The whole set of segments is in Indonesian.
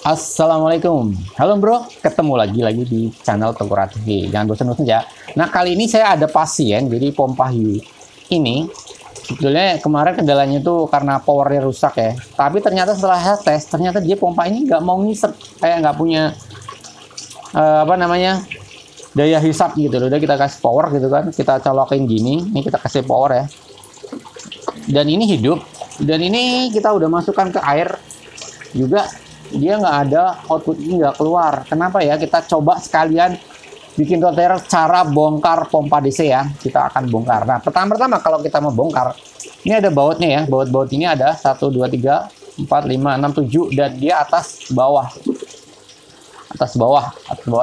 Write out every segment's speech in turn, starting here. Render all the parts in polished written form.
Assalamualaikum, halo bro, ketemu lagi di channel Tengkorak TV. Jangan bosan-bosan ya. Nah kali ini saya ada pasien, jadi pompa hiu ini sebetulnya kemarin kendalanya itu karena powernya rusak ya. Tapi ternyata setelah saya tes, ternyata dia pompa ini nggak mau ngisep, kayak nggak punya apa namanya daya hisap gitu loh. Udah kita kasih power gitu kan, kita colokin gini, ini kita kasih power ya. Dan ini hidup, dan ini kita udah masukkan ke air juga. Dia nggak ada output, ini nggak keluar. Kenapa ya? Kita coba sekalian bikin tutorial cara bongkar pompa DC ya. Kita akan bongkar. Nah pertama-tama kalau kita mau bongkar, ini ada bautnya ya. Baut-baut ini ada 1, 2, 3, 4, 5, 6, 7, dan dia atas bawah. Atas bawah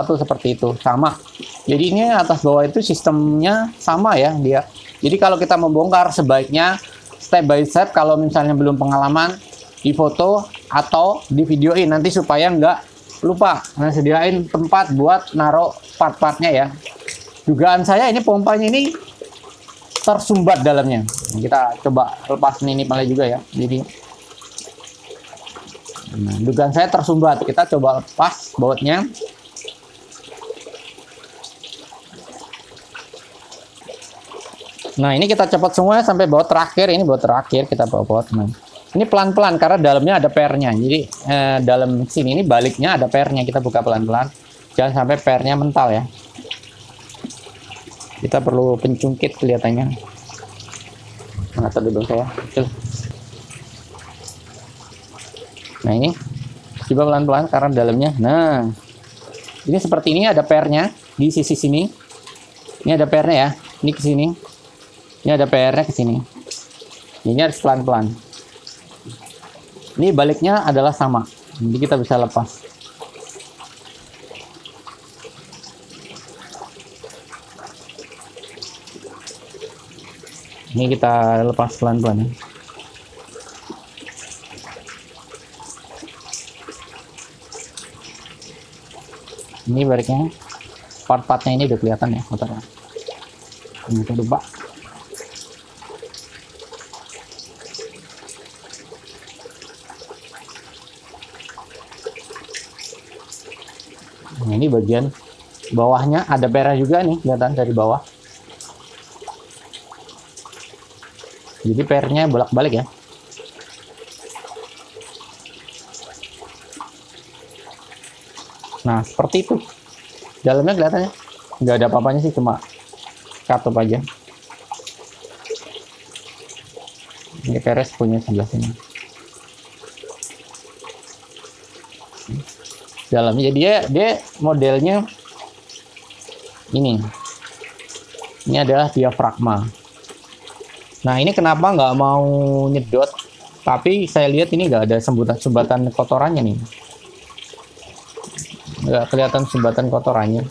tuh seperti itu, sama. Jadi ini atas bawah itu sistemnya sama ya dia. Jadi kalau kita membongkar sebaiknya step by step, kalau misalnya belum pengalaman, di foto atau di videoin nanti supaya nggak lupa. Nah sediain tempat buat naruh part-partnya ya. Dugaan saya ini pompanya ini tersumbat dalamnya. Kita coba lepas ini malah juga ya. Jadi nah, dugaan saya tersumbat. Kita coba lepas bautnya. Nah ini kita cepat semua sampai baut terakhir. Ini baut terakhir kita bawa. Nah, ini pelan-pelan karena dalamnya ada pernya. Jadi dalam sini ini baliknya ada pernya. Kita buka pelan-pelan. Jangan sampai pernya mental ya. Kita perlu pencungkit kelihatannya. Nah, dulu saya. Nah ini coba pelan-pelan karena dalamnya. Nah ini seperti ini ada pernya di sisi sini. Ini ada pernya ya. Ini ke sini. Ini ada pernya ke sini. Ini harus pelan-pelan. Ini baliknya adalah sama, jadi kita bisa lepas. Ini kita lepas pelan-pelan ya. Ini baliknya, part-partnya ini udah kelihatan ya motornya. Ini kita lupa. Nah, ini bagian bawahnya ada pernya juga nih, kelihatan dari bawah. Jadi pernya bolak-balik ya. Nah seperti itu. Dalamnya kelihatannya nggak ada apa-apanya sih, cuma katup aja. Ini peres punya sebelah sini. Dalamnya dia modelnya ini adalah diafragma. Nah ini kenapa nggak mau nyedot, tapi saya lihat ini nggak ada sumbatan kotorannya nih, nggak kelihatan sumbatan kotorannya,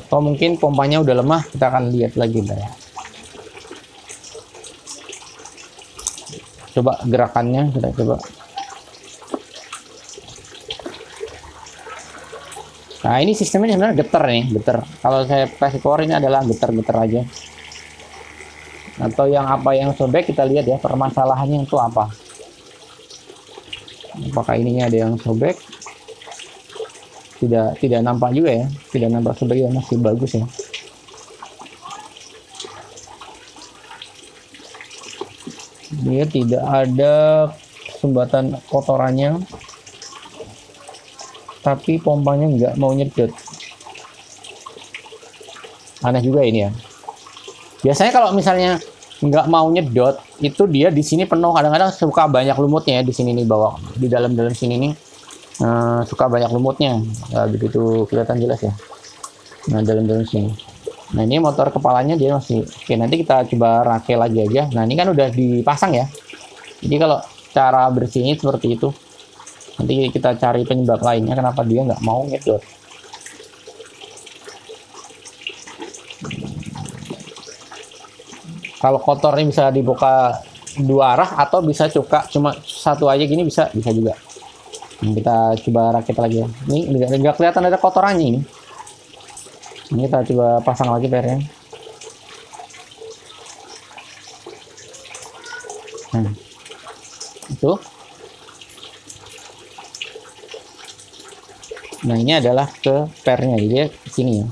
atau mungkin pompanya udah lemah. Kita akan lihat lagi ya. Coba gerakannya kita coba. Nah ini sistemnya sebenarnya getar nih, getar. Kalau saya kasih power ini adalah getar-getar aja. Atau yang apa yang sobek, kita lihat ya permasalahannya itu apa. Apakah ininya ada yang sobek? Tidak nampak juga ya, tidak nampak sobek ya, masih bagus ya. Dia tidak ada sumbatan kotorannya. Tapi pompanya nggak mau nyedot. Aneh juga ini ya. Biasanya kalau misalnya nggak mau nyedot, itu dia di sini penuh. Kadang-kadang suka banyak lumutnya ya di sini nih bawah, di dalam sini nih suka banyak lumutnya. Nggak begitu kelihatan jelas ya. Nah dalam sini. Nah ini motor kepalanya dia masih. Oke, nanti kita coba rakel lagi aja. Nah ini kan udah dipasang ya. Jadi kalau cara bersihnya seperti itu. Nanti kita cari penyebab lainnya kenapa dia nggak mau nyedot. Kalau kotor ini bisa dibuka dua arah atau bisa cuma satu aja gini, bisa juga. Nah, kita coba rakit lagi ya. Ini nggak kelihatan ada kotorannya ini. Ini kita coba pasang lagi pernya. Nah, itu Nah, ini adalah ke pernya, jadi ke sini ya.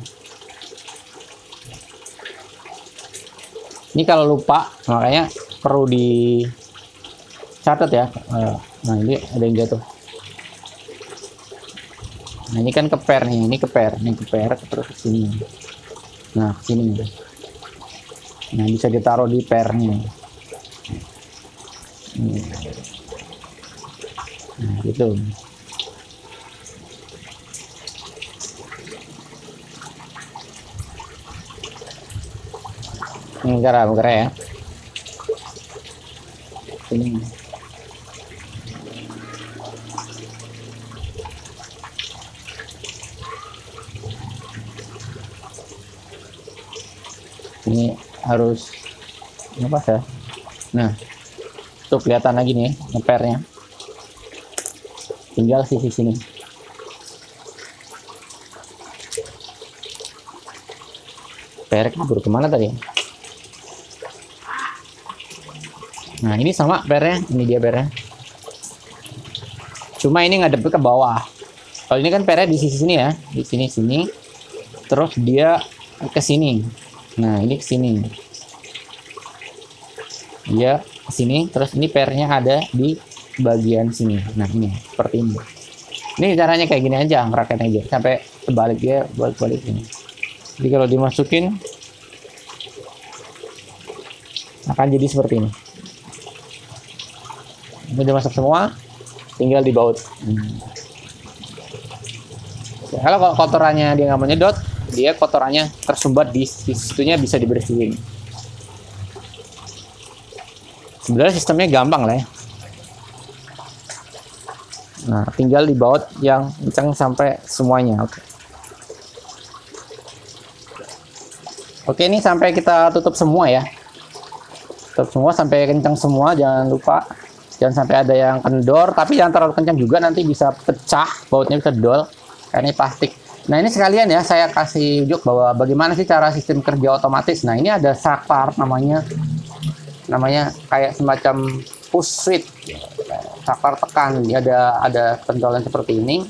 Ini kalau lupa, makanya perlu dicatat ya. Nah, ini ada yang jatuh. Nah, ini kan ke per nih, ini ke per, terus ke sini. Nah, ke sini. Nah, bisa ditaruh di pernya. Nah, gitu. Bentar ya. Ini. Ini harus apa ya? Nah, tuh kelihatan lagi nih ngepernya. Tinggal sisi sini. Per kabur kemana tadi? Nah, ini sama pernya, ini dia pernya. Cuma ini ngadep ke bawah. Kalau ini kan pernya di sisi sini ya, di sini. Terus dia ke sini. Nah, ini ke sini. Dia ke sini, terus ini pernya ada di bagian sini. Nah, ini seperti ini. Ini caranya kayak gini aja, ngeraket aja sampai terbalik dia, balik ini. Jadi kalau dimasukin akan jadi seperti ini. Ini udah masuk semua, tinggal dibaut. Kalau kotorannya dia nggak mau nyedot, dia kotorannya tersumbat di situnya, bisa dibersihin. Sebenarnya sistemnya gampang lah ya. Nah, tinggal dibaut yang kencang sampai semuanya. Oke, ini sampai kita tutup semua ya. Tutup semua sampai kencang semua, jangan lupa. Jangan sampai ada yang kendor, tapi jangan terlalu kencang juga, nanti bisa pecah, bautnya bisa dol. Karena ini plastik. Nah, ini sekalian ya, saya kasih ujuk bahwa bagaimana sih cara sistem kerja otomatis. Nah, ini ada saklar namanya kayak semacam push switch. Saklar tekan, dia ada pentolan seperti ini.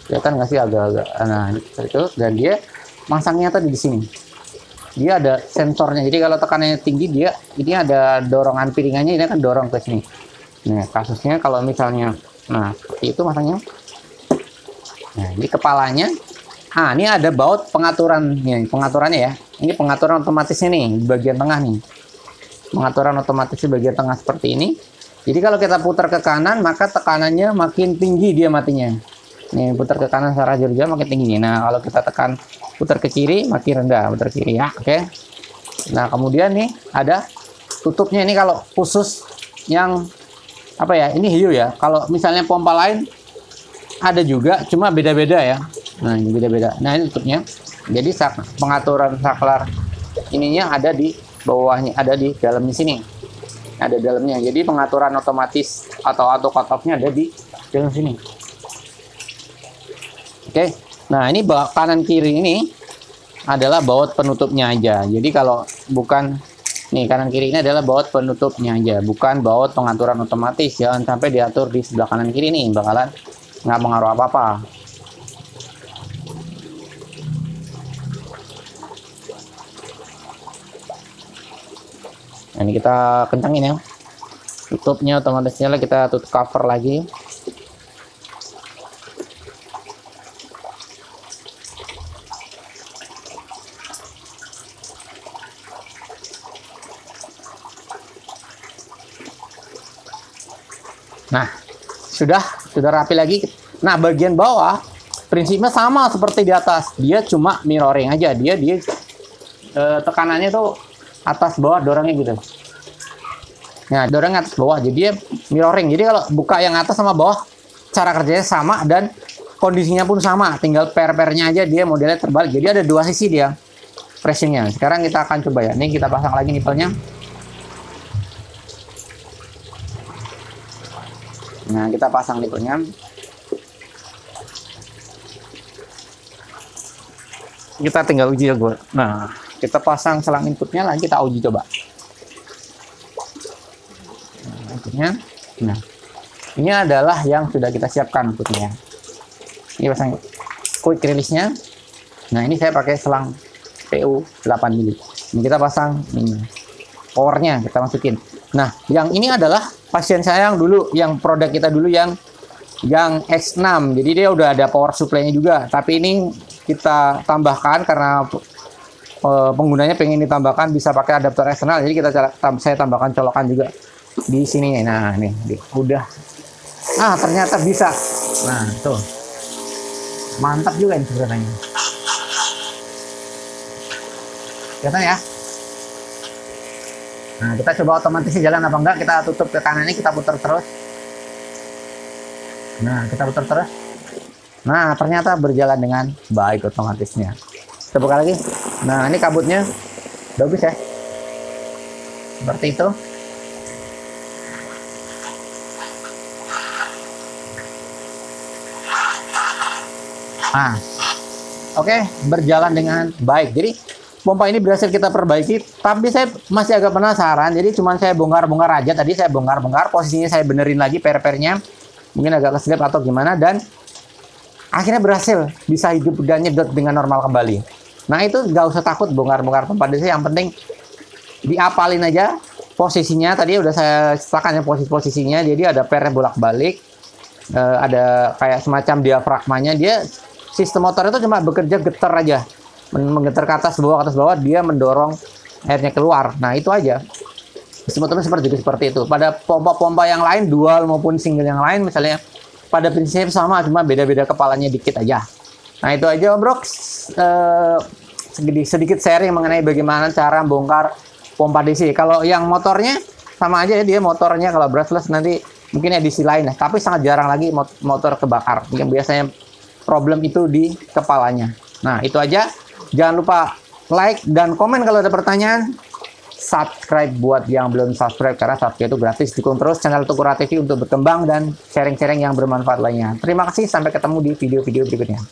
Kelihatan nggak sih agak-agak. Nah, itu, dan dia masangnya tadi di sini. Dia ada sensornya, jadi kalau tekanannya tinggi, dia ini ada dorongan piringannya, ini akan dorong ke sini. Nah, kasusnya kalau misalnya, nah seperti itu masangnya. Nah, ini kepalanya. Ah, ini ada baut pengaturannya, pengaturannya ya. Ini pengaturan otomatisnya nih, di bagian tengah nih. Pengaturan otomatis di bagian tengah seperti ini. Jadi kalau kita putar ke kanan, maka tekanannya makin tinggi dia matinya. Nih, putar ke kanan secara jauh-jauh makin tinggi. Nah, kalau kita tekan putar ke kiri makin rendah, putar kiri ya. Oke. Nah, kemudian nih ada tutupnya, ini kalau khusus yang apa ya, ini hiu ya. Kalau misalnya pompa lain ada juga, cuma beda-beda ya. Nah, ini beda-beda. Nah, ini tutupnya. Jadi pengaturan saklar ininya ada di bawahnya, ada di dalamnya sini. Ada dalamnya. Jadi pengaturan otomatis atau auto cut off-nya ada di dalam sini. Oke. Nah, ini kanan kiri ini adalah baut penutupnya aja. Jadi kalau bukan nih, kanan kiri ini adalah baut penutupnya aja, bukan baut pengaturan otomatis. Jangan sampai diatur di sebelah kanan kiri nih, bakalan nggak pengaruh apa-apa. Nah, ini kita kencangin ya. Tutupnya otomatisnya kita tutup cover lagi. Nah, sudah rapi lagi. Nah, bagian bawah prinsipnya sama seperti di atas. Dia cuma mirroring aja. Dia tekanannya tuh atas bawah, dorongnya gitu. Nah, dorong atas bawah. Jadi dia mirroring. Jadi kalau buka yang atas sama bawah, cara kerjanya sama dan kondisinya pun sama. Tinggal per-pernya aja dia modelnya terbalik. Jadi ada dua sisi dia pressingnya. Sekarang kita akan coba ya. Ini kita pasang lagi nipelnya. Nah, kita pasang nipelnya. Kita tinggal uji ya, gue. Nah, kita pasang selang inputnya lagi, kita uji coba. Nah, inputnya. Nah, ini adalah yang sudah kita siapkan inputnya. Ini pasang. quick release-nya. Nah, ini saya pakai selang PU 8 mili. Ini kita pasang ini. Powernya kita masukin. Nah, yang ini adalah pasien saya yang dulu, yang produk kita dulu yang X6. Jadi dia udah ada power supply-nya juga. Tapi ini kita tambahkan karena penggunanya pengen ditambahkan bisa pakai adaptor eksternal. Jadi saya tambahkan colokan juga di sini. Nah, nih udah. Ah, ternyata bisa. Nah, tuh. Mantap juga ini sebenarnya. Kelihatan ya? Nah, kita coba otomatisnya jalan apa enggak. Kita tutup ke kanan ini, kita putar terus. Nah, kita putar terus. Nah, ternyata berjalan dengan baik otomatisnya. Kita buka lagi. Nah, ini kabutnya bagus ya. Seperti itu. Nah, oke, berjalan dengan baik. Jadi pompa ini berhasil kita perbaiki, tapi saya masih agak penasaran. Jadi cuman saya bongkar-bongkar aja. Tadi saya bongkar-bongkar, posisinya saya benerin lagi per-pernya. Mungkin agak keselip atau gimana, dan akhirnya berhasil bisa hidup dan nyedot dengan normal kembali. Nah, itu nggak usah takut bongkar-bongkar pompa DC, yang penting diapalin aja posisinya. Tadi udah saya ceritakan ya posisinya. Jadi ada pernya bolak-balik, ada kayak semacam diafragmanya. Dia sistem motor itu cuma bekerja getar aja, menggetar ke atas bawah, dia mendorong airnya keluar. Nah, itu aja. Sistem motornya seperti itu. Pada pompa-pompa yang lain, dual maupun single yang lain, misalnya pada prinsipnya sama, cuma beda-beda kepalanya dikit aja. Nah, itu aja Om Bro. Sedikit sharing mengenai bagaimana cara bongkar pompa DC. Kalau yang motornya sama aja ya, dia motornya kalau brushless nanti mungkin edisi lain ya. Tapi sangat jarang lagi motor kebakar. Yang biasanya problem itu di kepalanya. Nah, itu aja. Jangan lupa like dan komen kalau ada pertanyaan. Subscribe buat yang belum subscribe, karena subscribe itu gratis. Dukung terus channel Tukura TV untuk berkembang dan sharing-sharing yang bermanfaat lainnya. Terima kasih, sampai ketemu di video-video berikutnya.